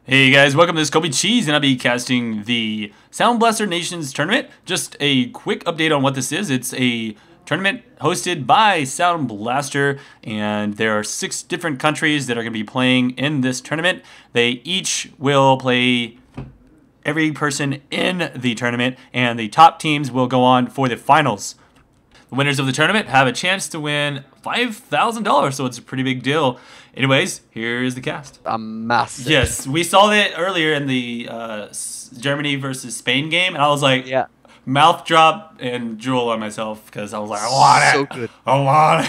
Hey guys, welcome to this ColbyCheeZe, and I'll be casting the SBNations tournament. Just a quick update on what this is. It's a tournament hosted by Sound Blaster, and there are 6 different countries that are going to be playing in this tournament. They each will play every person in the tournament, and the top teams will go on for the finals. The winners of the tournament have a chance to win $5,000, so it's a pretty big deal. Anyways, here is the cast. A massive. Yes, we saw that earlier in the Germany versus Spain game, and I was like, Yeah. mouth drop and drool on myself because I was like, I want it. So good. I want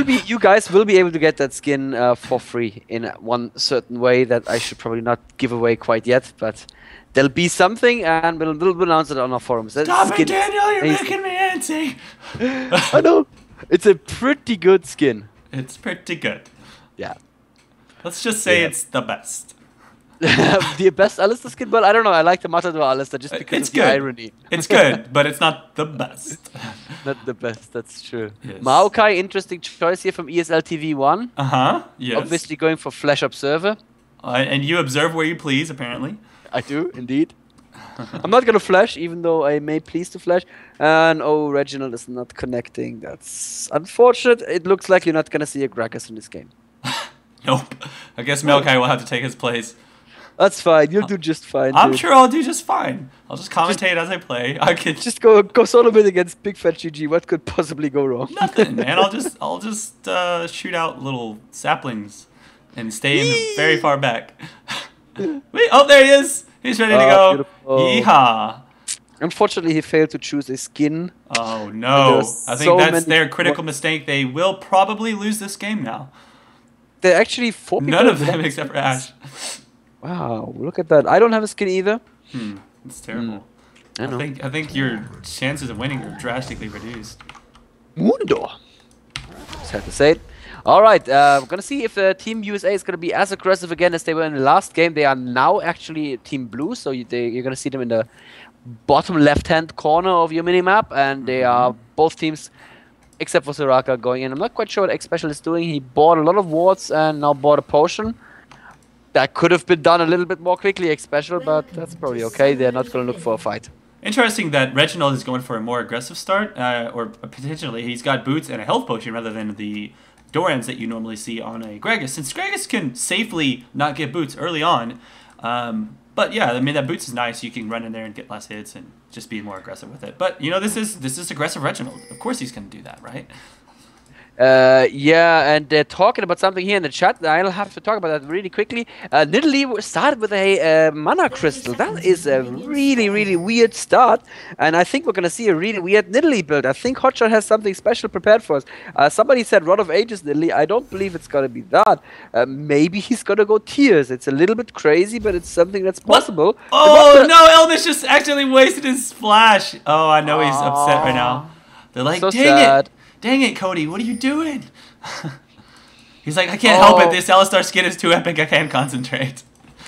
it. You guys will be able to get that skin for free in one certain way that I should probably not give away quite yet, but there'll be something, and we'll announce it on our forums. That Stop it, skin Daniel! You're is making me antsy. I know. It's a pretty good skin. It's pretty good. Yeah. Let's just say it's the best. The best Alistair skin, but I don't know. I like the Matador Alistair just because It's of the good. irony. It's good, but it's not the best. Not the best, that's true. Yes. Maokai, interesting choice here from ESL TV1. Yes. Obviously going for Flash Observer. And you observe where you please, apparently. I do, indeed. I'm not gonna flash, even though I may please to flash. And oh, Reginald is not connecting. That's unfortunate. It looks like you're not gonna see a Gragas in this game. Nope. I guess Melkai will have to take his place. That's fine. You'll do just fine. I'm dude. sure I'll do just fine. I'll just commentate as I play. I could Just go solo mid against Big Fat GG. What could possibly go wrong? nothing, man. I'll just shoot out little saplings and stay in very far back. Wait, oh, there he is. He's ready to go. Beautiful. Yeehaw. Unfortunately, he failed to choose a skin. Oh no! I think so that's many their critical mistake. They will probably lose this game now. There are actually 4 people. None of them except for Ash. Wow, look at that. I don't have a skin either. It's terrible. I know. I think your chances of winning are drastically reduced. Mundo. Just had to say it. All right, we're gonna see if Team USA is gonna be as aggressive again as they were in the last game. They are now actually Team Blue, so you're gonna see them in the bottom left-hand corner of your minimap, and they are both teams, except for Soraka, going in. I'm not quite sure what X Special is doing. He bought a lot of wards and now bought a potion. That could have been done a little bit more quickly, X Special, but that's probably okay. They're not gonna look for a fight. Interesting that Reginald is going for a more aggressive start, or potentially he's got boots and a health potion rather than the Dorans that you normally see on a Gragas, since Gragas can safely not get boots early on. But yeah, I mean, that boots is nice. You can run in there and get less hits and just be more aggressive with it. But you know, this is aggressive Reginald. Of course he's going to do that, right? Yeah, and they're talking about something here in the chat. I'll have to talk about that really quickly. Nidalee started with a mana crystal. That is a really, really weird start, and I think we're gonna see a really weird Nidalee build. I think Hotshot has something special prepared for us. Somebody said Rod of Ages Nidalee. I don't believe it's gonna be that. Maybe he's gonna go Tears. It's a little bit crazy, but it's something that's possible. Oh no, Elvis just accidentally wasted his splash. Oh, I know he's upset right now. They're like, So dang sad. it. Dang it, Cody, what are you doing? He's like, I can't help it. This Alistar skin is too epic. I can't concentrate.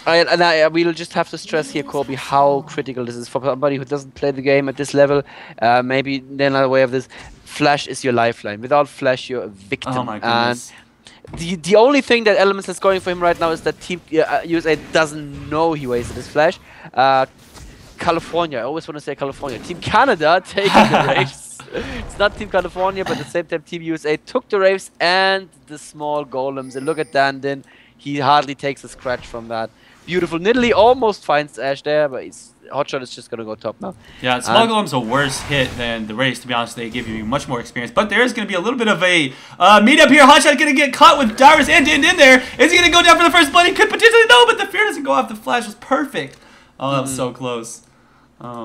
We'll just have to stress here, Colby, how critical this is for somebody who doesn't play the game at this level. Maybe they're not aware of this. Flash is your lifeline. Without Flash, you're a victim. Oh my goodness. And the only thing that Elements is going for him right now is that Team USA doesn't know he wasted his Flash. California, I always want to say California. Team Canada taking the race. It's not Team California, but at the same time, Team USA took the Raves and the small golems. And look at Dandin. He hardly takes a scratch from that. Beautiful. Nidalee almost finds Ash there, but Hotshot is just going to go top now. Yeah, small golem's a worse hit than the Race, to be honest. They give you much more experience. But there is going to be a little bit of a meet-up here. Hotshot going to get caught with Dyrus and Din in there. Is he going to go down for the first blood? He could potentially, no, but the fear doesn't go off. The flash was perfect. Oh, that was so close. Oh,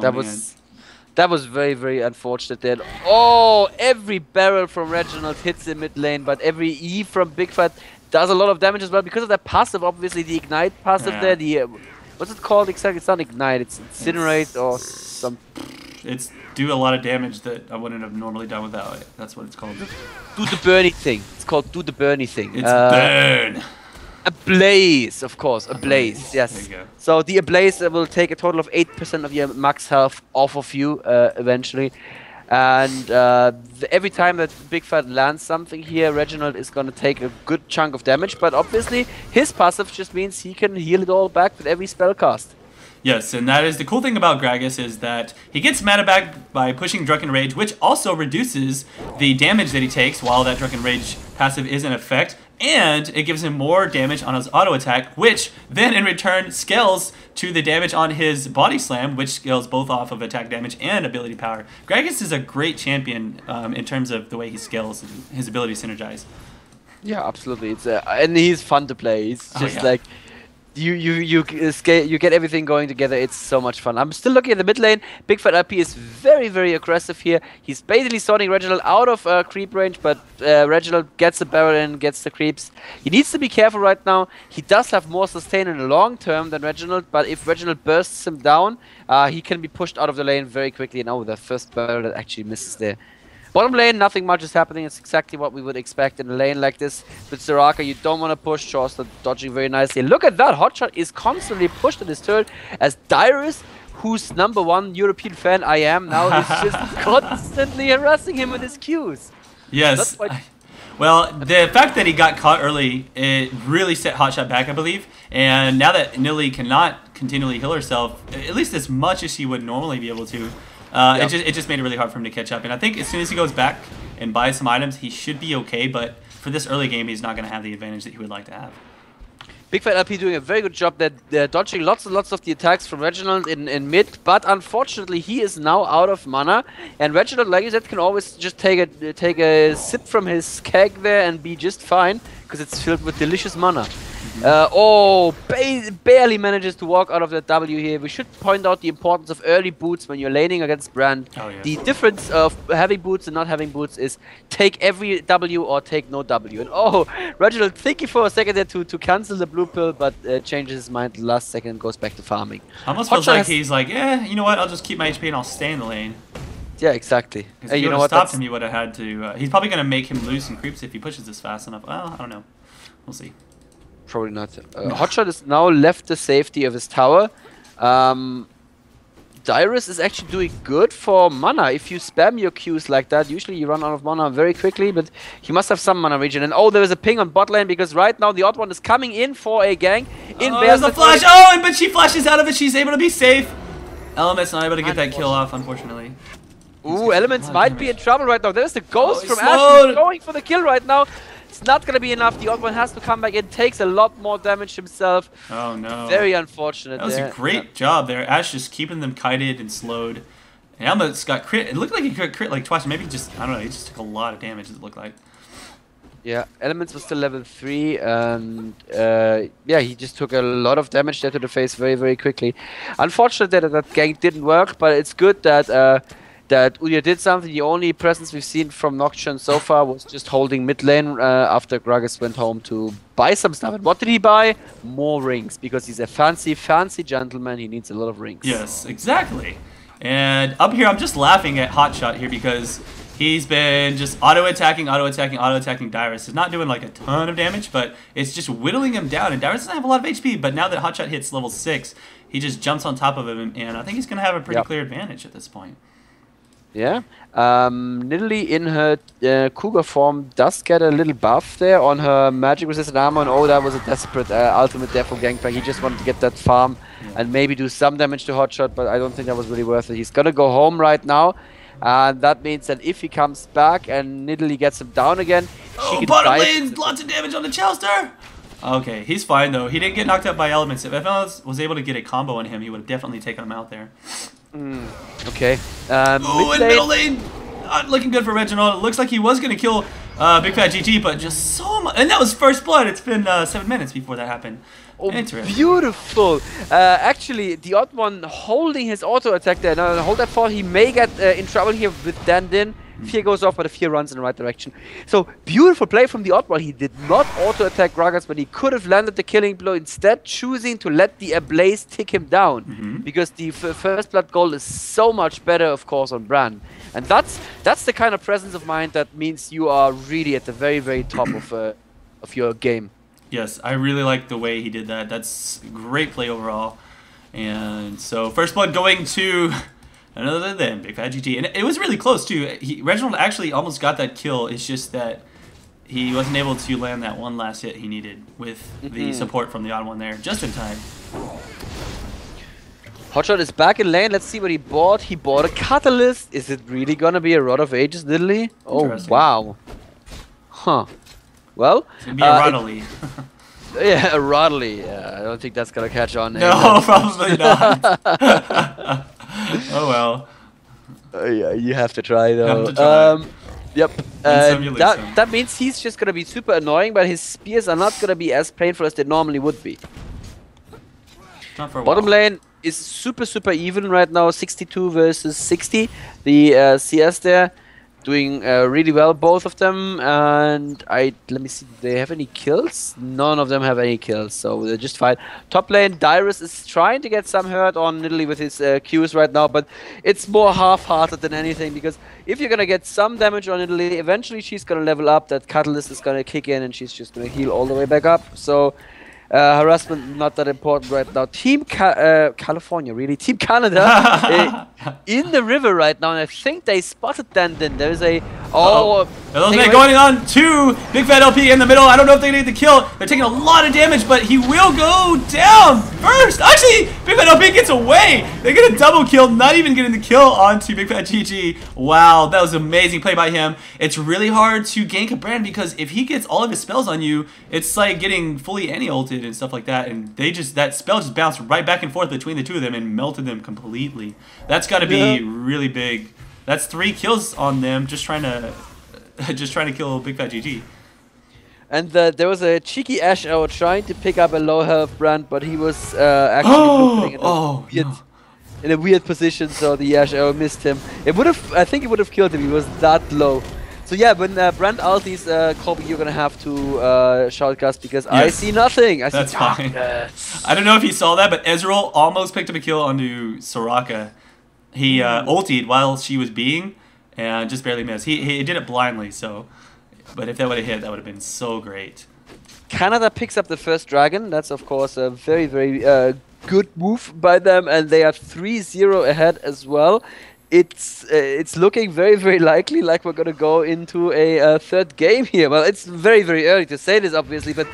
That was very, very unfortunate there. Oh, every barrel from Reginald hits in mid lane, but every E from Big Fat does a lot of damage as well because of that passive. Obviously, the Ignite passive there. The what's it called exactly? It's not Ignite. It's Incinerate or some. It's do a lot of damage that I wouldn't have normally done without it. That's what it's called. Do the Bernie thing. It's called Do the Bernie thing. It's burn. Ablaze, of course. Ablaze, yes. There you go. So the Ablaze will take a total of 8% of your max health off of you eventually. And every time that Big Fat lands something here, Reginald is going to take a good chunk of damage. But obviously, his passive just means he can heal it all back with every spell cast. Yes, and that is the cool thing about Gragas is that he gets mana back by pushing Drunken Rage, which also reduces the damage that he takes while that Drunken Rage passive is in effect, and it gives him more damage on his auto attack, which then in return scales to the damage on his body slam, which scales both off of attack damage and ability power. Gragas is a great champion in terms of the way he scales and his ability to synergize. Yeah, absolutely. It's and he's fun to play. He's just like you get everything going together. It's so much fun. I'm still looking at the mid lane. Big Fat RP is very, very aggressive here. He's basically sorting Reginald out of creep range, but Reginald gets the barrel in, gets the creeps. He needs to be careful right now. He does have more sustain in the long term than Reginald, but if Reginald bursts him down, he can be pushed out of the lane very quickly. And oh, the first barrel that actually misses there. Bottom lane, nothing much is happening. It's exactly what we would expect in a lane like this. With Soraka, you don't want to push. Chaucer dodging very nicely. Look at that. Hotshot is constantly pushed in his turret as Dyrus, whose #1 European fan I am now, is just constantly harassing him with his Qs. Yes. Well, the fact that he got caught early, it really set Hotshot back, I believe. And now that Nilly cannot continually heal herself, at least as much as she would normally be able to, it just made it really hard for him to catch up. And I think as soon as he goes back and buys some items, he should be okay. But for this early game, he's not going to have the advantage that he would like to have. Big Fat LP doing a very good job. They're dodging lots and lots of the attacks from Reginald in mid, but unfortunately he is now out of mana. And Reginald, like you said, can always just take a sip from his keg there and be just fine, because it's filled with delicious mana. Barely manages to walk out of that W here. We should point out the importance of early boots when you're laning against Brand. Oh, yes. The difference of having boots and not having boots is take every W or take no W. And Reginald thinking for a second there to cancel the blue pill, but changes his mind the last second and goes back to farming. Almost feels like he's like, you know what, I'll just keep my HP and I'll stay in the lane. Yeah, exactly. If you would have stopped him, you would have had to... he's probably going to make him lose some creeps if he pushes this fast enough. Well, I don't know. We'll see. Probably not. Hotshot is now left the safety of his tower. Dyrus is actually doing good for mana. If you spam your Qs like that, usually you run out of mana very quickly, but he must have some mana regen. And there is a ping on bot lane, because right now the odd one is coming in for a gang. There's a flash! But she flashes out of it. She's able to be safe. Element's not able to get that kill off, unfortunately. Elements might be in trouble right now. There's the ghost from Ash going for the kill right now. It's not going to be enough. The odd one has to come back in. Takes a lot more damage himself. Oh, no. Very unfortunate. That was a great job there. Ash just keeping them kited and slowed. And Helmut's got crit. It looked like he could crit like twice. Maybe just, I don't know, he just took a lot of damage, it looked like. Yeah, Elements was still level 3. And he just took a lot of damage there to the face very, very quickly. Unfortunately that gank didn't work, but it's good that... that Udyr did something. The only presence we've seen from Nocturne so far was just holding mid lane after Gragas went home to buy some stuff. And what did he buy? More rings, because he's a fancy, fancy gentleman. He needs a lot of rings. Yes, exactly. And up here, I'm just laughing at Hotshot here because he's been just auto-attacking Dyrus. He's not doing like a ton of damage, but it's just whittling him down. And Dyrus doesn't have a lot of HP, but now that Hotshot hits level 6, he just jumps on top of him, and I think he's going to have a pretty clear advantage at this point. Yeah, Nidalee in her Cougar form does get a little buff there on her magic resistant armor, and that was a desperate ultimate there from Gangplank. He just wanted to get that farm and maybe do some damage to Hotshot, but I don't think that was really worth it. He's gonna go home right now, and that means that if he comes back and Nidalee gets him down again, she can bottom lane, lots of damage on the Chelstar! Okay, he's fine though. He didn't get knocked out by elements. If FLS was able to get a combo on him, he would have definitely taken him out there. Okay. And middle lane, not looking good for Reginald. It looks like he was going to kill Big Fat GG, but just so much. And that was first blood. It's been 7 minutes before that happened. Interesting. Beautiful. Actually, the odd one holding his auto attack there. Now, hold that thought. He may get in trouble here with Dandin. Fear goes off, but the Fear runs in the right direction. So, beautiful play from the odd one. He did not auto-attack Gragas, but he could have landed the killing blow, instead choosing to let the Ablaze tick him down. Because the first blood goal is so much better, of course, on Bran. And that's the kind of presence of mind that means you are really at the very, very top of your game. Yes, I really like the way he did that. That's a great play overall. And so, first blood going to none other than Big Fat GG. And it was really close, too. Reginald actually almost got that kill. It's just that he wasn't able to land that one last hit he needed with the support from the odd one there, just in time. Hotshot is back in lane. Let's see what he bought. He bought a Catalyst. Is it really gonna be a Rod of Ages, Nidalee? Oh, wow. Huh. Well, it's gonna be a Rodley. Yeah, a Rodley. Yeah, I don't think that's gonna catch on. No, probably not. Oh well. Yeah, you have to try though. Have to try. Yep. That That means he's just gonna be super annoying, but his spears are not gonna be as painful as they normally would be. Not for a Bottom while. lane is super even right now, 62 versus 60. The CS there doing really well, both of them. And let me see, do they have any kills? None of them have any kills, so they're just fine. Top lane, Dyrus is trying to get some hurt on Nidalee with his Qs right now, but it's more half-hearted than anything, because if you're gonna get some damage on Nidalee, eventually she's gonna level up, that Catalyst is gonna kick in, and she's just gonna heal all the way back up. So harassment not that important right now. Team California, really? Team Canada in the river right now, and I think they spotted Dandin. There's a they're going on to Big Fat LP in the middle. I don't know if they need the kill. They're taking a lot of damage, but he will go down first. Actually, Big Fat LP gets away. They get a double kill, not even getting the kill onto Big Fat GG. Wow, that was an amazing play by him. It's really hard to gank a brand because if he gets all of his spells on you, it's like getting fully anti-ulted and stuff like that, and that spell just bounced right back and forth between the two of them and melted them completely. That's got to be really big. That's 3 kills on them just trying to kill Big Fat GG. And there was a cheeky Ashe arrow trying to pick up a low health brand, but he was actually in a weird position, so the Ashe arrow missed him. I think it would have killed him. He was that low. So yeah, when Brand ultis, Colby, you're gonna have to shoutcast because I see nothing. That's fine. I don't know if you saw that, but Ezreal almost picked up a kill onto Soraka. He ultied while she was being, and just barely missed. He did it blindly, so. But if that would have hit, that would have been so great. Canada picks up the first dragon. That's of course a very good move by them, and they are 3-0 ahead as well. It's looking very likely like we're gonna go into a third game here. Well, it's very early to say this, obviously, but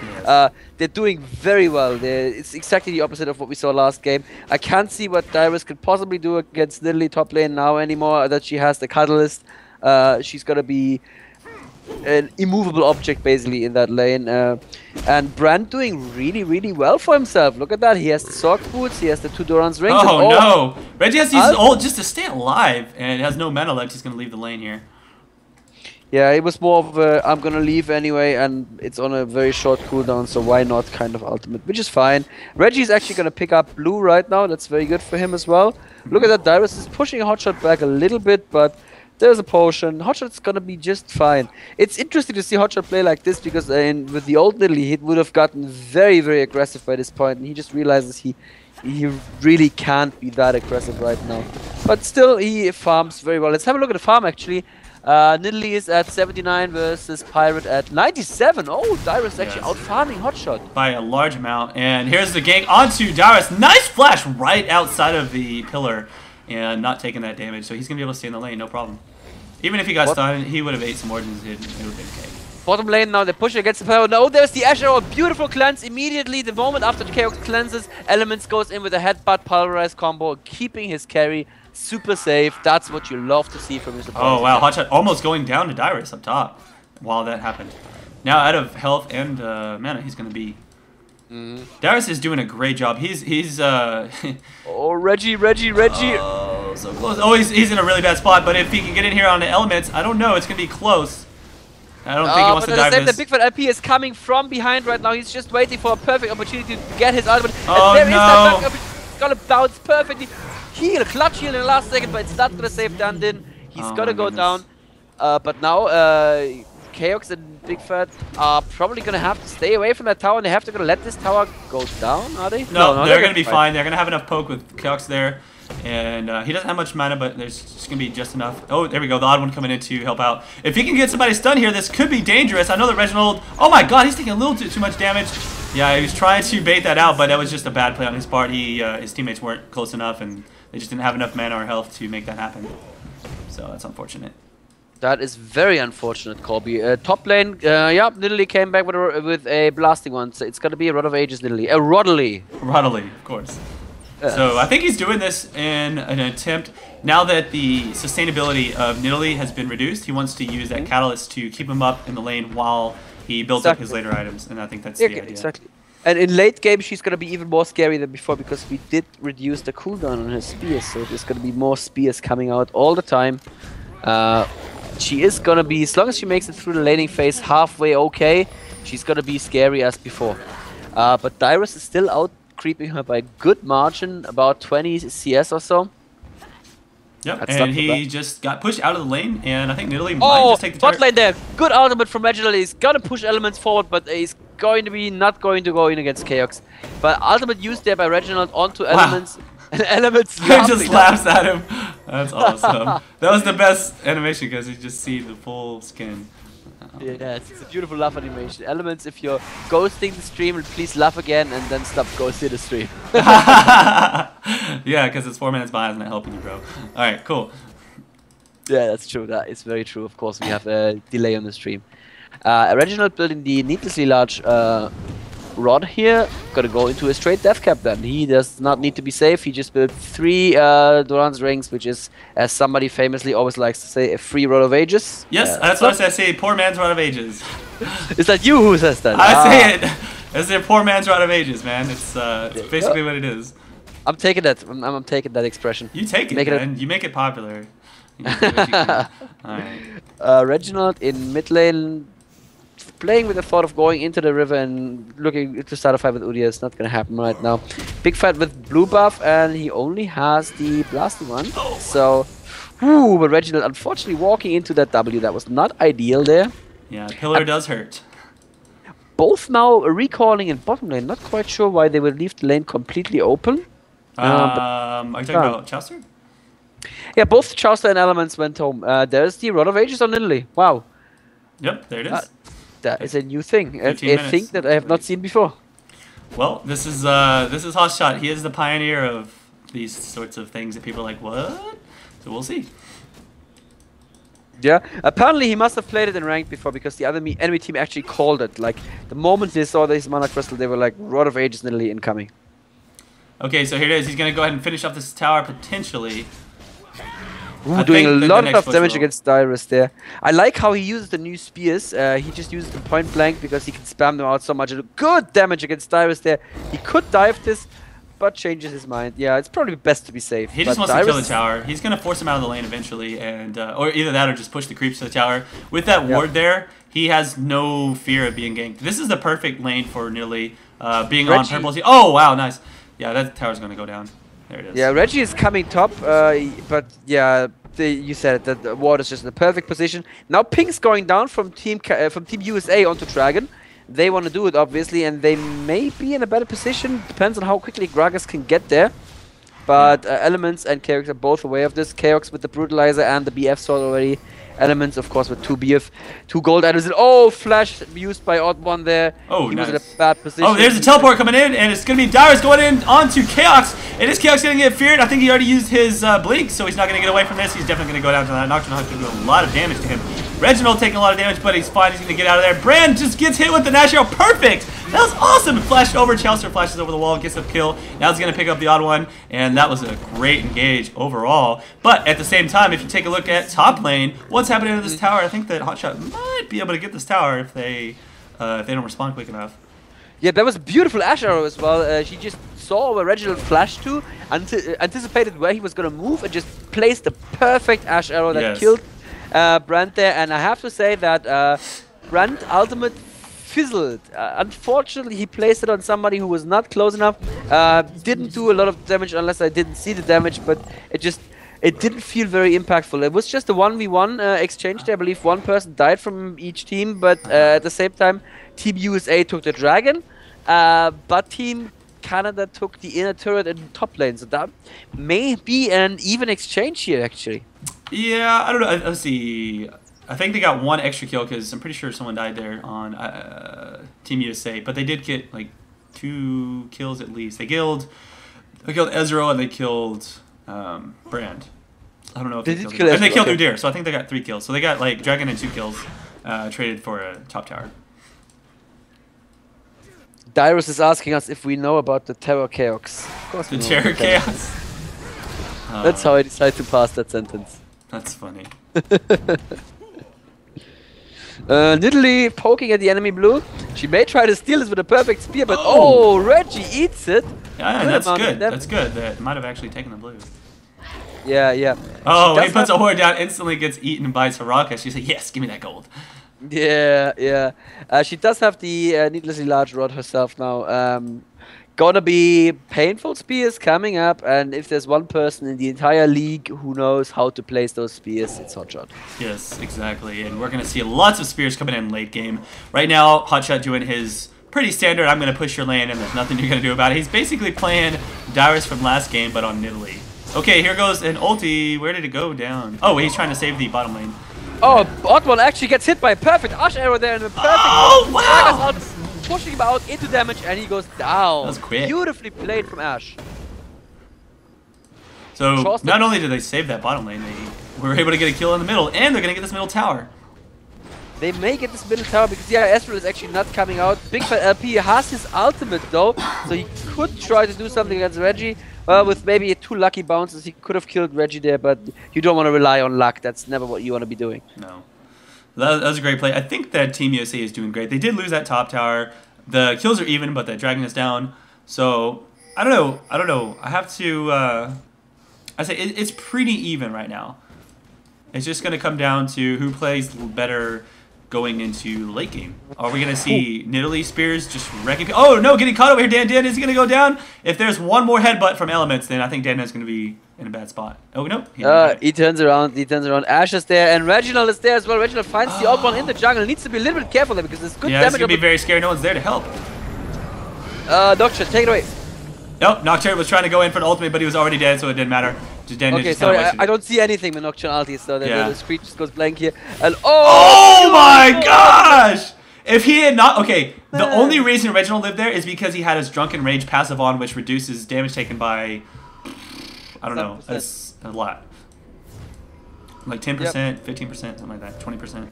they're doing very well. It's exactly the opposite of what we saw last game. I can't see what Dyrus could possibly do against Nidalee top lane now anymore that she has the Catalyst. She's gonna be an immovable object basically in that lane, and Brand doing really well for himself. Look at that, he has the Sork boots, he has the 2 Doran's rings. Oh no, Reggie has to use his ult just to stay alive, and has no mana left. He's gonna leave the lane here. Yeah, it was more of a I'm gonna leave anyway, and it's on a very short cooldown, so why not kind of ultimate, which is fine. Reggie's actually gonna pick up blue right now. That's very good for him as well. Look at that, Dyrus is pushing Hotshot back a little bit, but there's a potion. Hotshot's gonna be just fine. It's interesting to see Hotshot play like this because with the old Nidalee, he would have gotten very aggressive by this point, and he just realizes he really can't be that aggressive right now. But still, he farms very well. Let's have a look at the farm actually. Nidalee is at 79 versus Pirate at 97. Oh, Dyrus actually out-farming Hotshot. By a large amount. And here's the gank onto Dyrus. Nice flash right outside of the pillar. And not taking that damage, so he's going to be able to stay in the lane, no problem. Even if he got stunned, he would have ate some origins, it would have been okay. Bottom lane now, they're pushing against the power. No, there's the Ashe arrow, beautiful cleanse immediately. The moment after the Chaos cleanses, Elements goes in with a headbutt pulverize combo, keeping his carry super safe. That's what you love to see from his opponent. Oh wow, Hotshot almost going down to Dyrus up top while that happened. Now out of health and mana, he's going to be... Dyrus is doing a great job. He's oh, Reggie. Oh, so close. Oh, he's in a really bad spot, but if he can get in here on the elements, I don't know, it's gonna be close. I don't think he wants to dive this. The Big Fat LP is coming from behind right now. He's just waiting for a perfect opportunity to get his ultimate. Oh, and there is that perfect opportunity. It's gonna bounce perfectly. Heal, clutch heal in the last second, but it's not gonna save Dandin. He's gonna go down. But now Chaos and Big Fat are probably gonna have to stay away from that tower, and they have to let this tower go down, are they? No, they're gonna be fine. They're gonna have enough poke with Chaos there. And he doesn't have much mana, but there's just going to be just enough. Oh, there we go. The odd one coming in to help out. If he can get somebody stunned here, this could be dangerous. I know that Reginald... Oh my god, he's taking a little too much damage. Yeah, he was trying to bait that out, but that was just a bad play on his part. His teammates weren't close enough, and they just didn't have enough mana or health to make that happen. So that's unfortunate. That is very unfortunate, Colby. Top lane, yeah, Nidalee came back with a blasting one, so it's gonna be a Rod of Ages Nidalee. A Roddly. Roddly, of course. So I think he's doing this in an attempt, now that the sustainability of Nidalee has been reduced, he wants to use that catalyst to keep him up in the lane while he builds up his later items, and I think that's the idea. Exactly. And in late game, she's gonna be even more scary than before because we did reduce the cooldown on her spears, so there's gonna be more spears coming out all the time. She is gonna be, as long as she makes it through the laning phase halfway okay, she's gonna be scary as before. But Dyrus is still out creeping her by a good margin, about 20 CS or so. Yep, and he just got pushed out of the lane, and I think Nidalee might just take the bot lane there. Good ultimate from Reginald. He's gonna push elements forward, but he's going to be not going to go in against Chaos. But ultimate used there by Reginald onto elements. And elements just laughs at him. That's awesome. That was the best animation because you just see the full skin. Yeah, it's a beautiful laugh animation. Elements, if you're ghosting the stream, please laugh again and then stop ghosting the stream. Yeah, because it's 4 minutes behind, it's not helping you, bro. Alright, cool. Yeah, that's true. That is very true. Of course, we have a delay on the stream. Reginald building the needlessly large Rod here. Gonna go into a straight death cap then. He does not need to be safe. He just built 3 Doran's rings, which is, as somebody famously always likes to say, a free Rod of Ages. Yes, that's what I say. Poor man's Rod of Ages. Is that you who says that? I say it. It's a poor man's Rod of Ages, man. It's basically what it is. I'm taking that. I'm taking that expression. You take it, man. You make it popular. Alright. Reginald in mid lane, playing with the thought of going into the river and looking to start a fight with Udyr. It's not gonna happen right now. Big fight with blue buff, and he only has the blasting one. So, but Reginald unfortunately walking into that W. That was not ideal there. Yeah, pillar does hurt. Both now recalling in bottom lane. Not quite sure why they would leave the lane completely open. Are you talking about Chaucer? Yeah, both Chaucer and Elements went home. There's the Rod of Ages on Nidalee. Wow. Yep, there it is. That is a new thing. A thing that I have not seen before. Well, this is Hotshot. He is the pioneer of these sorts of things that people are like, what? So we'll see. Yeah, apparently he must have played it in ranked before because the other enemy team actually called it. Like, the moment they saw this mana crystal, they were like, Rod of Ages Nidalee incoming. Okay, so here it is. He's going to go ahead and finish off this tower potentially. Doing a lot of damage against Dyrus there. I like how he uses the new spears. He just uses them point blank because he can spam them out so much. Good damage against Dyrus there. He could dive this, but changes his mind. Yeah, it's probably best to be safe. He just wants to kill the tower. He's going to force him out of the lane eventually, and or either that or just push the creeps to the tower. With that ward there, he has no fear of being ganked. This is the perfect lane for Nidalee. Being on purple. Oh, wow, nice. Yeah, that tower's going to go down. There it is. Yeah, Reggie is coming top, but yeah, you said it, that the ward is just in the perfect position. Now Pink's going down from Team USA onto Dragon. They want to do it, obviously, and they may be in a better position. Depends on how quickly Gragas can get there. But Elements and Chaos are both aware of this. Chaos with the Brutalizer and the BF sword already. Elements, of course, with 2 BF, 2 gold items. Oh, flash used by Odd One there. Oh, he nice. was in a bad position. Oh, there's a teleport coming in, and it's going to be Dyrus going in onto Chaos. And is Chaos going to get feared? I think he already used his blink, so he's not going to get away from this. He's definitely going to go down to that Nocturne Hunt, do a lot of damage to him. Reginald taking a lot of damage, but he's fine. He's going to get out of there. Brand just gets hit with the Nash Arrow. Perfect! That was awesome! Flashed over. Chaucer flashes over the wall, gets a kill. Now he's going to pick up the Odd One, and that was a great engage overall. But at the same time, if you take a look at top lane, what's happening to this tower, I think that Hotshot might be able to get this tower if they don't respond quick enough. Yeah, that was a beautiful Ash Arrow as well. She just saw where Reginald flashed to, anticipated where he was going to move, and just placed the perfect Ash Arrow that killed Brand there. And I have to say that Brand ultimate fizzled. Unfortunately, he placed it on somebody who was not close enough. Didn't do a lot of damage unless I didn't see the damage, but it didn't feel very impactful. It was just a 1v1 exchange there. I believe one person died from each team, but at the same time, Team USA took the Dragon, but Team Canada took the inner turret and top lane. So that may be an even exchange here, actually. Yeah, I don't know. Let's see. I think they got 1 extra kill because I'm pretty sure someone died there on Team USA, but they did get like 2 kills at least. They killed Ezreal and they killed Brand. I don't know if they killed Ezreal. And they killed Udyr, so I think they got 3 kills. So they got like Dragon and 2 kills traded for a top tower. Dyrus is asking us if we know about the Terror Chaos. Of course, the Terror Chaos. That's how I decided to pass that sentence. That's funny. Nidalee poking at the enemy blue. She may try to steal this with a perfect spear, but Reggie eats it. Yeah, that's good. That's good. That might have actually taken the blue. Yeah, yeah. Oh, he puts a ward down, instantly gets eaten by Soraka. She's like, yes, give me that gold. Yeah, yeah. She does have the needlessly large rod herself now. Gonna be painful spears coming up, and if there's one person in the entire league who knows how to place those spears, it's Hotshot. Yes, exactly, and we're gonna see lots of spears coming in late game. Right now, Hotshot doing his pretty standard, I'm gonna push your lane and there's nothing you're gonna do about it. He's basically playing Dyrus from last game, but on Nidalee. Okay, here goes an ulti. Where did it go down? Oh, he's trying to save the bottom lane. Oh, Oddone actually gets hit by a perfect Ash arrow there, and a perfect. Oh, wow! Pushing him out into damage, and he goes down. That was quick. Beautifully played from Ash. So not only did they save that bottom lane, they were able to get a kill in the middle, and they're gonna get this middle tower. They may get this middle tower because Ezreal is actually not coming out. Big Fat LP has his ultimate though, so he could try to do something against Reggie. With maybe 2 lucky bounces, he could have killed Reggie there, but you don't want to rely on luck. That's never what you want to be doing. No. That was a great play. I think that Team USA is doing great. They did lose that top tower. The kills are even, but that dragon is down. So, I don't know. I have to... I say it's pretty even right now. It's just going to come down to who plays better going into late game. Are we going to see Nidalee spears just wrecking? Oh, no, getting caught over here. Dan is going to go down. If there's one more headbutt from Elements, then I think Dan is going to be in a bad spot. Oh, no. He turns around. Ash is there, and Reginald is there as well. Reginald finds the odd one in the jungle. Needs to be a little bit careful there because there's good damage. It's going to be very scary. No one's there to help. Doctor, take it away. Nope, Nocturne was trying to go in for the ultimate, but he was already dead, so it didn't matter. Okay, sorry, I don't see anything with Nocturne ulti, so the screen just goes blank here. And oh my gosh! If he had not... Okay, the only reason Reginald lived there is because he had his Drunken Rage passive on, which reduces damage taken by... I don't know, that's a lot. Like 10%, 15%, something like that, 20%.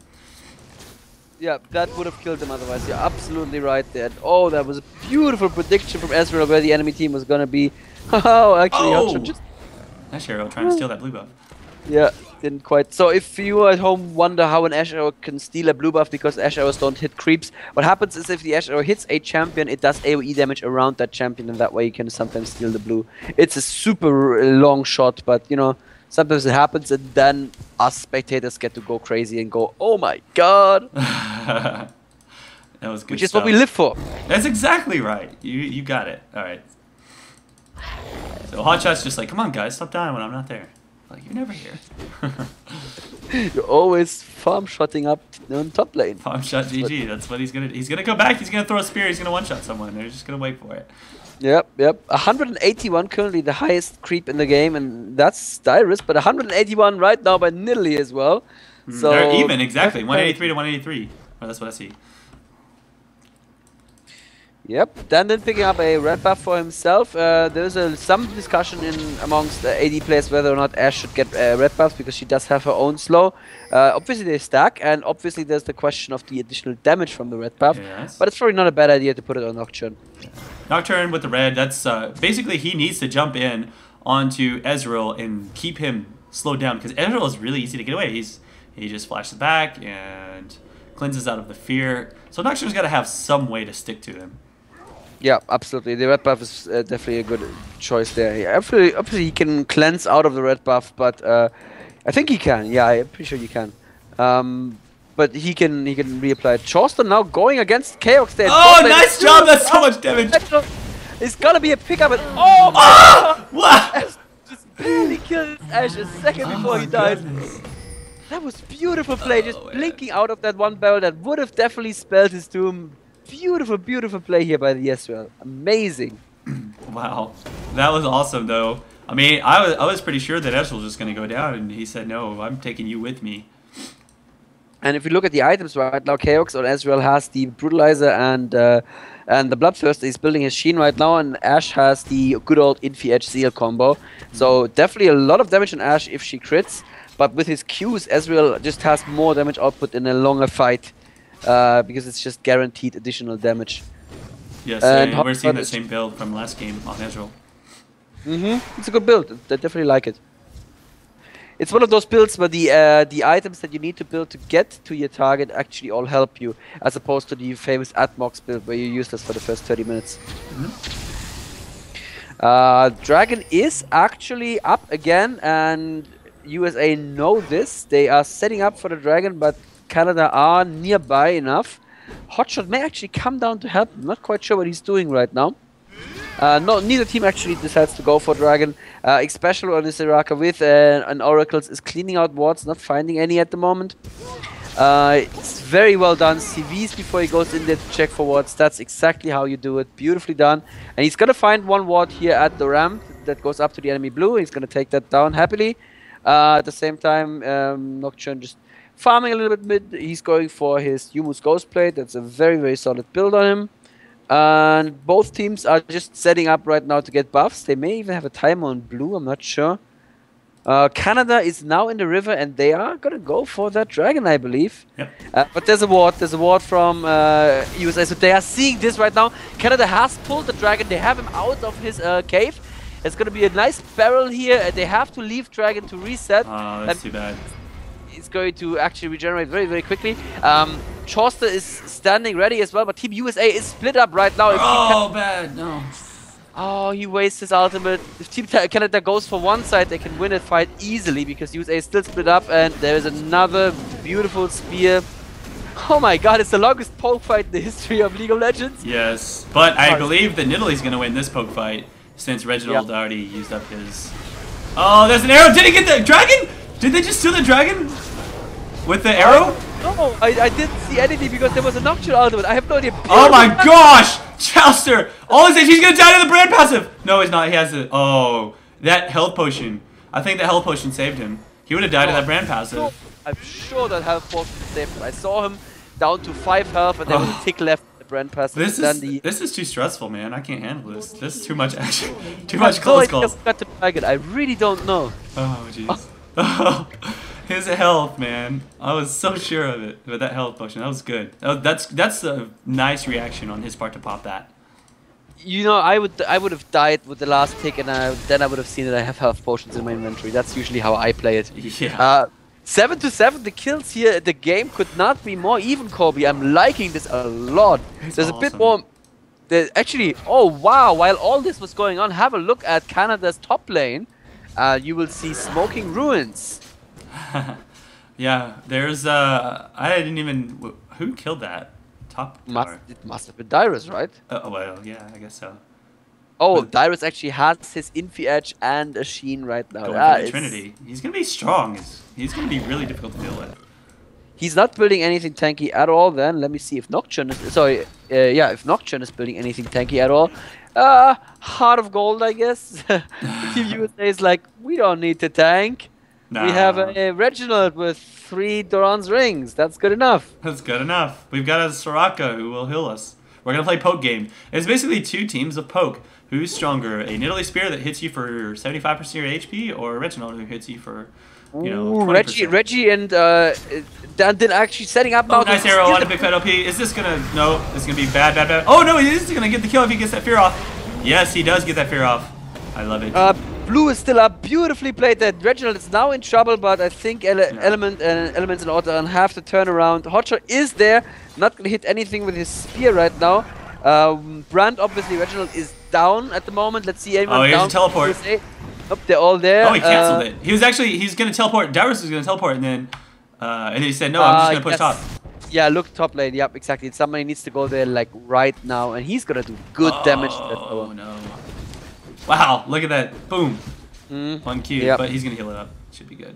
Yeah, that would have killed him otherwise. You're absolutely right there. Oh, that was a beautiful prediction from Ezreal where the enemy team was going to be. Oh, actually, just... Ash Arrow trying to steal that blue buff. Yeah, didn't quite. So if you at home wonder how an Ash Arrow can steal a blue buff because Ash Arrows don't hit creeps, what happens is if the Ash Arrow hits a champion, it does AoE damage around that champion, and that way you can sometimes steal the blue. It's a super long shot, but you know, sometimes it happens, and then us spectators get to go crazy and go, oh my god! That was good. Which is what we live for. That's exactly right. You got it. All right. So Hotshot's just like, come on guys, stop dying when I'm not there. Like, you're never here. You're always farm shotting up on top lane. Farm shot GG. That's what he's gonna do. He's gonna go back. He's gonna throw a spear. He's gonna one shot someone. They're just gonna wait for it. Yep. 181 currently the highest creep in the game, and that's Dyrus. But 181 right now by Nidalee as well. So they're even exactly 183 to 183. Well, that's what I see. Yep, Dandin picking up a red buff for himself. There's some discussion amongst AD players whether or not Ashe should get red buffs because she does have her own slow. Obviously they stack, and obviously there's the question of the additional damage from the red buff. Yes. But it's probably not a bad idea to put it on Nocturne. Nocturne with the red, that's basically he needs to jump in onto Ezreal and keep him slowed down because Ezreal is really easy to get away. He just flashes back and cleanses out of the fear. So Nocturne's got to have some way to stick to him. Yeah, absolutely. The red buff is definitely a good choice there. Yeah, obviously he can cleanse out of the red buff, but I think he can. Yeah, I'm pretty sure you can. But he can reapply it. Chauster now going against Chaos there. Oh, nice job! That's so much damage. It's gonna be a pickup. And oh my! What? Just barely killed Ashe a second before he died. That was beautiful play. Just blinking out of that one barrel that would have definitely spelled his doom. Beautiful, beautiful play here by the Ezreal. Amazing. Wow, that was awesome though. I mean, I was pretty sure that Ezreal was just gonna go down, and he said, "No, I'm taking you with me." And if you look at the items right now, Chaos on Ezreal has the Brutalizer and the Bloodthirster. He's building his Sheen right now, and Ashe has the good old Infi Edge Seal combo. So definitely a lot of damage on Ashe if she crits. But with his Qs, Ezreal just has more damage output in a longer fight because it's just guaranteed additional damage. Yes, and we're seeing the same build from last game on Ezreal. It's a good build. I definitely like it. It's one of those builds where the items that you need to build to get to your target actually all help you, as opposed to the famous Atmox build where you use this for the first 30 minutes. Dragon is actually up again, and USA know this. They are setting up for the Dragon, but Canada are nearby enough. Hotshot may actually come down to help. I'm not quite sure what he's doing right now. No, neither team actually decides to go for Dragon. Especially on this Iraka with an Oracles is cleaning out wards, not finding any at the moment. It's very well done. CVs before he goes in there to check for wards. That's exactly how you do it. Beautifully done. And he's going to find one ward here at the ramp that goes up to the enemy blue. He's going to take that down happily. At the same time, Nocturne just farming a little bit mid. He's going for his Yumu's Ghostplate. That's a very, very solid build on him. And both teams are just setting up right now to get buffs. They may even have a timer on blue, I'm not sure. Canada is now in the river, and they are going to go for that Dragon, I believe. Yep. But there's a ward from USA, so they are seeing this right now. Canada has pulled the Dragon, they have him out of his cave. It's going to be a nice barrel here. They have to leave Dragon to reset. Oh, that's too bad. It's going to actually regenerate very, very quickly. Chauster is standing ready as well, but Team USA is split up right now. Oh, bad, no. Oh, he wastes his ultimate. If Team Canada goes for one side, they can win a fight easily because USA is still split up, and there is another beautiful spear. Oh my god, it's the longest poke fight in the history of League of Legends. Yes, but I believe that Nidalee going to win this poke fight since Reginald already used up his... Oh, there's an arrow! Did he get the dragon? Did they just steal the dragon? With the arrow? No, I didn't see anything because there was a Nocturne ultimate. I have no idea. Oh my gosh! Chauster! All his he's gonna die to the brand passive! No, he's not. He has it. Oh, that health potion. I think the health potion saved him. He would have died to that brand passive. I'm sure that health potion saved him. I saw him down to 5 health and there was a tick left in the brand passive. This is too stressful, man. I can't handle this. This is too much action. Too much close calls. I really don't know. Oh, jeez. Oh, his health, man. I was so sure of it with that health potion. That was good. That's a nice reaction on his part to pop that. You know, I would have died with the last tick, and then I would have seen that I have health potions in my inventory. That's usually how I play it. Yeah. 7-7, the kills here. The game could not be more even, Colby. I'm liking this a lot. There's awesome. A bit more. Actually, oh wow! While all this was going on, have a look at Canada's top lane. You will see Smoking Ruins. Yeah, there's I didn't even... Who killed that? Top tower? It must have been Dyrus, right? Oh, well, yeah, I guess so. Oh, Dyrus actually has his Infi Edge and a Sheen right now. Going for the Trinity. He's going to be strong. He's going to be really difficult to deal with. He's not building anything tanky at all then. Let me see if Nocturne is... Sorry, yeah, if Nocturne is building anything tanky at all. Heart of Gold, I guess. Team USA is like, we don't need to tank. Nah. We have a Reginald with 3 Doran's rings. That's good enough. That's good enough. We've got a Soraka who will heal us. We're going to play poke game. It's basically 2 teams of poke. Who's stronger? A Nidalee Spear that hits you for 75% of your HP, or Reginald who hits you for, you know, 20%? Reggie and Dan actually setting up now. Oh, nice arrow on a big fat OP. Is this going to... No, this is going to be bad, bad, bad. Oh, no, he is going to get the kill if he gets that fear off. Yes, he does get that fear off. I love it. Blue is still up. Beautifully played. That Reginald is now in trouble, but I think Elements and Auto have to turn around. Hotshot is there. Not going to hit anything with his spear right now. Brand, obviously, Reginald is down at the moment. Let's see anyone down. Oh, here's a teleport. Nope, they're all there. Oh, he canceled it. He was actually, he's going to teleport. Dyrus was going to teleport, and then he said, no, I'm just going to push top. Yeah, look, top lane. Yep, exactly. Somebody needs to go there, like, right now, and he's going to do good damage. Oh, no. Wow, look at that. Boom. 1 Q, but he's going to heal it up. Should be good.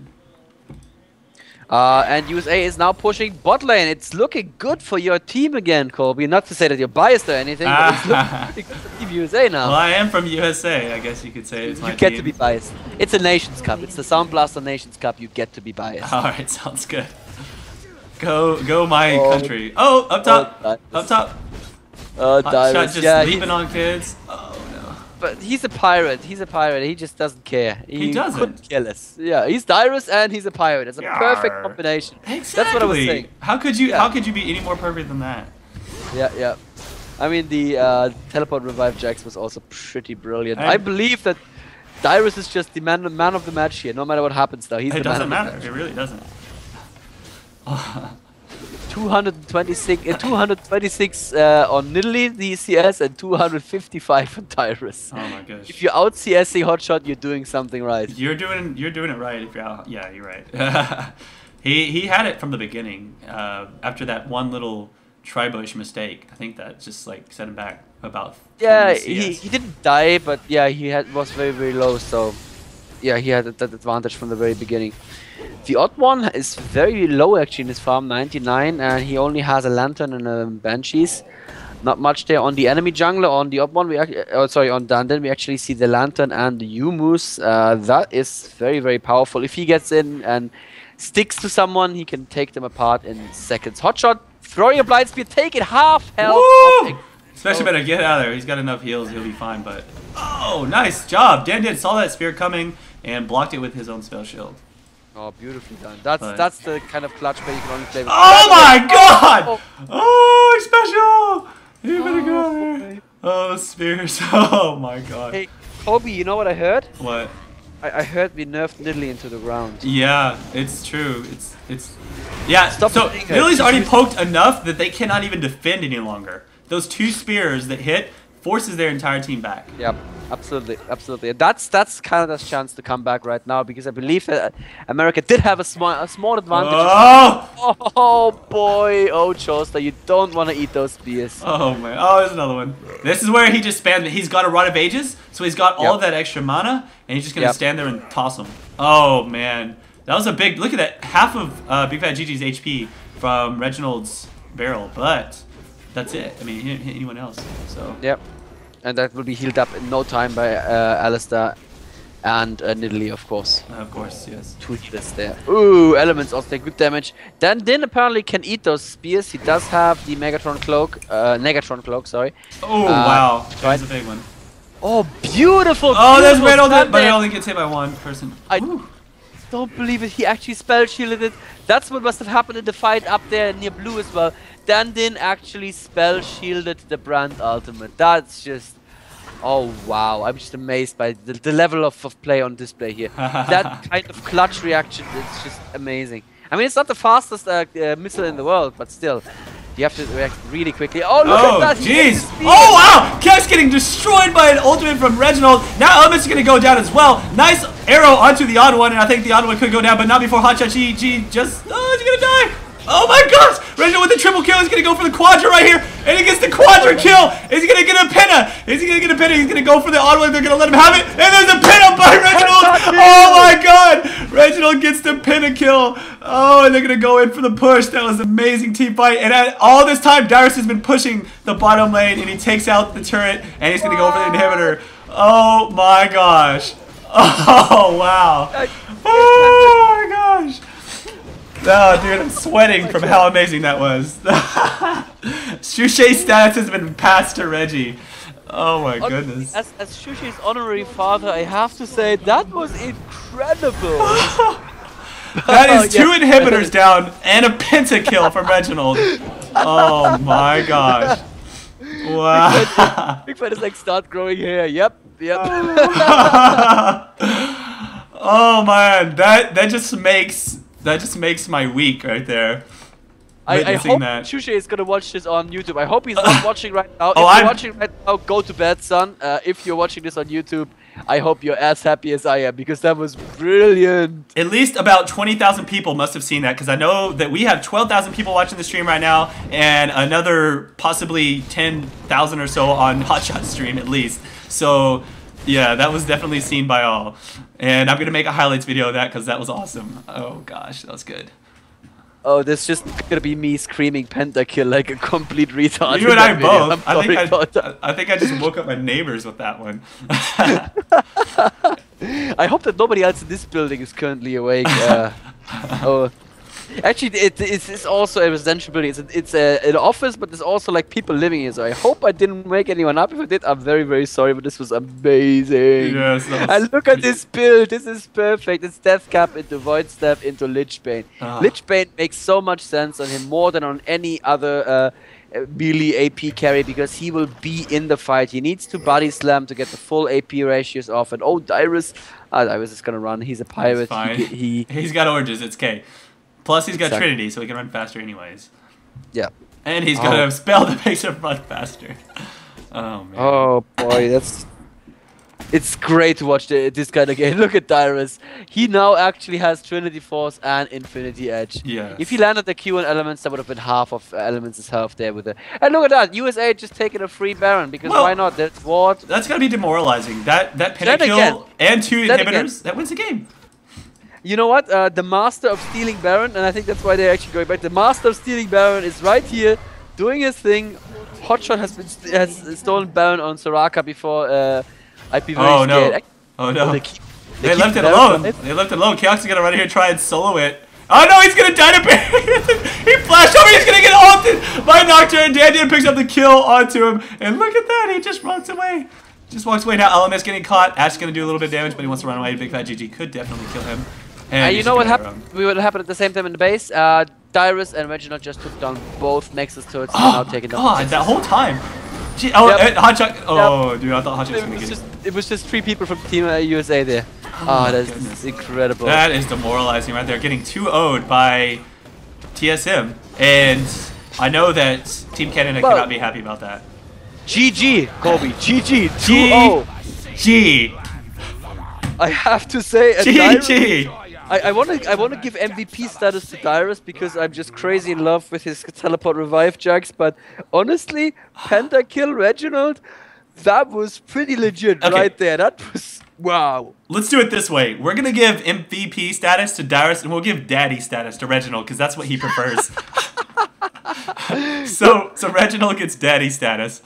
And USA is now pushing bot lane. It's looking good for your team again, Colby. Not to say that you're biased or anything, but it's looking pretty good for Team USA now. Well, I am from USA. I guess you could say it's my team. You get to be biased. It's a Nations Cup. It's the Sound Blaster Nations Cup. You get to be biased. Alright, sounds good. Go my country. Oh, up top. Up top. Hot shot just leaping on kids. Oh no. But he's a pirate. He's a pirate. He just doesn't care. He doesn't. Couldn't care less. Yeah, he's Dyrus and he's a pirate. It's a perfect combination. Exactly. That's what I was saying. How could you be any more perfect than that? Yeah. I mean, the teleport revive Jax was also pretty brilliant. I believe that Dyrus is just the man of the match here. No matter what happens, though, he's the man of the match. It doesn't matter. It really doesn't. 226 on Nidalee, the CS, and 255 on Dyrus. Oh my gosh. If you're out CSing Hotshot, you're doing something right. You're doing it right if you're out. Yeah, you're right. he had it from the beginning. After that one little Tribush mistake, I think that just like set him back about. Yeah, he didn't die, but yeah, was very low. So yeah, he had that advantage from the very beginning. The odd one is very low actually in his farm, 99, and he only has a lantern and a banshees. Not much there on the enemy jungler. On the odd one, on Dandin, we actually see the lantern and the Yumus. That is very powerful. If he gets in and sticks to someone, he can take them apart in seconds. Hotshot, throwing a blind spear, take it half health. Especially better get out of there. He's got enough heals, he'll be fine. But oh, nice job! Dandin saw that spear coming and blocked it with his own spell shield. Oh, beautifully done. That's the kind of clutch where you can only play with. Oh my god! Oh, special! You better go there. Oh, spears. Oh my god. Hey, Colby, you know what I heard? What? I heard we nerfed Nidalee into the ground. Yeah, it's true. It's yeah. Stop so Nidalee's already poked enough that they cannot even defend any longer. Those two spears that hit forces their entire team back. Yep, absolutely. And that's Canada's chance to come back right now, because I believe that America did have a small advantage. Oh boy, oh Chosta, you don't want to eat those spears. Oh man, oh there's another one. This is where he just spammed it. He's got a Rod of Ages, so he's got all of that extra mana, and he's just gonna stand there and toss them. Oh man, that was a big. Look at that, half of Big Fat GG's HP from Reginald's barrel, but. That's it. I mean, he didn't hit anyone else. So. Yep. And that will be healed up in no time by Alistair and Nidalee, of course. Of course, yes. Two healers there. Ooh, elements also take good damage. Din apparently can eat those spears. He does have the Negatron cloak, sorry. Oh, wow. That's a big one. Oh, beautiful! Oh, there's Reynolds, but it only gets hit by one person. I don't believe it. He actually spell shielded it. That's what must have happened in the fight up there near blue as well. Dandin actually spell shielded the brand ultimate. That's just, oh wow! I'm just amazed by the level of play on display here. That kind of clutch reaction is just amazing. I mean, it's not the fastest missile in the world, but still, you have to react really quickly. Oh look at that! Jeez! Oh wow! Kex getting destroyed by an ultimate from Reginald. Now Element's gonna go down as well. Nice arrow onto the odd one, and I think the odd one could go down, but not before Hotshot GG just. Oh, is he gonna die? Oh my gosh! Reginald with the triple kill. He's gonna go for the quadra right here, and he gets the quadra kill. Is he gonna get a pinna? Is he gonna get a pinna? He's gonna go for the odd one. They're gonna let him have it, and there's a pinna by Reginald. Oh my god! Reginald gets the pinna kill. Oh, and they're gonna go in for the push. That was an amazing team fight. And at all this time, Dyrus has been pushing the bottom lane, and he takes out the turret, and he's gonna go for the inhibitor. Oh my gosh! Oh wow! Oh my gosh! Oh, dude, I'm sweating from how amazing that was. Shushe's status has been passed to Reggie. Oh my goodness. As Shushe's honorary father, I have to say that was incredible. That is two inhibitors down and a pentakill from Reginald. Oh my gosh. Wow. Big Fat is like, start growing hair. Yep. Oh man, that just makes my week right there. I hope Shushe is gonna watch this on YouTube. I hope he's not watching right now. If you're watching right now, go to bed, son. If you're watching this on YouTube, I hope you're as happy as I am, because that was brilliant. At least about 20,000 people must have seen that, because I know that we have 12,000 people watching the stream right now, and another possibly 10,000 or so on Hotshot stream at least. So yeah, that was definitely seen by all. And I'm going to make a highlights video of that because that was awesome. Oh gosh, that was good. Oh, there's just going to be me screaming pentakill like a complete retard. You and I both. I think I just woke up my neighbors with that one. I hope that nobody else in this building is currently awake. Oh, Actually, it's also a residential building. It's an office, but there's also like people living here. So I hope I didn't wake anyone up. If I did, I'm very, very sorry. But this was amazing. Yes, and look at this build. This is perfect. It's Death Cap into Void Step into Lich Bane. Lich Bane makes so much sense on him more than on any other melee AP carry because he will be in the fight. He needs to body slam to get the full AP ratios off. And oh, Dyrus. Dyrus is gonna run. He's a pirate. Fine. He's got oranges. It's K. Plus, he's got Trinity, so he can run faster anyways. Yeah. And he's got a spell that makes him run faster. Oh, man. Oh, boy. It's great to watch this kind of game. Look at Dyrus. He now actually has Trinity Force and Infinity Edge. Yes. If he landed the Q on Elements, that would have been half of Elements' health there with it. And look at that. USA just taking a free Baron because why not? That's Ward. That's got to be demoralizing. That pentakill and 2 inhibitors, that wins the game. You know what? The Master of Stealing Baron, and I think that's why they're actually going back. The Master of Stealing Baron is right here, doing his thing. Hotshot has stolen Baron on Soraka before. I'd be very scared. Oh no! They left it alone. They left it alone. Chaos is gonna run here and try and solo it. Oh no! He's gonna die to He flashed over. He's gonna get ulted by Nocturne. Dandian picks up the kill onto him, and look at that. He just runs away. Just walks away now. LMS getting caught. Ash is gonna do a little bit of damage, but he wants to run away. Big Fat GG could definitely kill him. And you know what happened? What happened at the same time in the base? Dyrus and Reginald just took down both Nexus turrets and now taking down. God, that whole time. Gee, oh, Hotshot. Oh, dude, I thought Hotshot was gonna get it. It was just 3 people from Team USA there. Oh, that's incredible. That is demoralizing right there. Getting 2-0'd by TSM, and I know that Team Canada cannot be happy about that. GG, Colby. GG. 2-0. G. I have to say, GG. I want to give MVP status to Dyrus because I'm just crazy in love with his teleport revive jugs. But honestly, Pentakill Reginald, that was pretty legit right there. That was wow. Let's do it this way. We're gonna give MVP status to Dyrus, and we'll give Daddy status to Reginald because that's what he prefers. so Reginald gets Daddy status.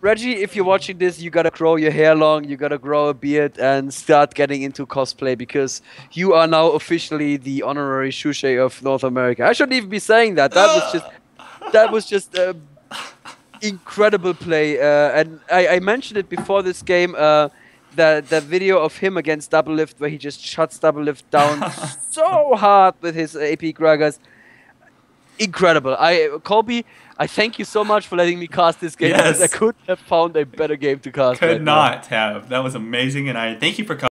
Reggie, if you're watching this, you gotta grow your hair long, you gotta grow a beard and start getting into cosplay because you are now officially the honorary Shushay of North America. I shouldn't even be saying that. That was just incredible play. And I mentioned it before this game. The video of him against Doublelift where he just shuts Doublelift down so hard with his AP Gragas. Incredible. Colby, I thank you so much for letting me cast this game. Yes. I couldn't have found a better game to cast. Could not have. That was amazing, and I thank you for coming.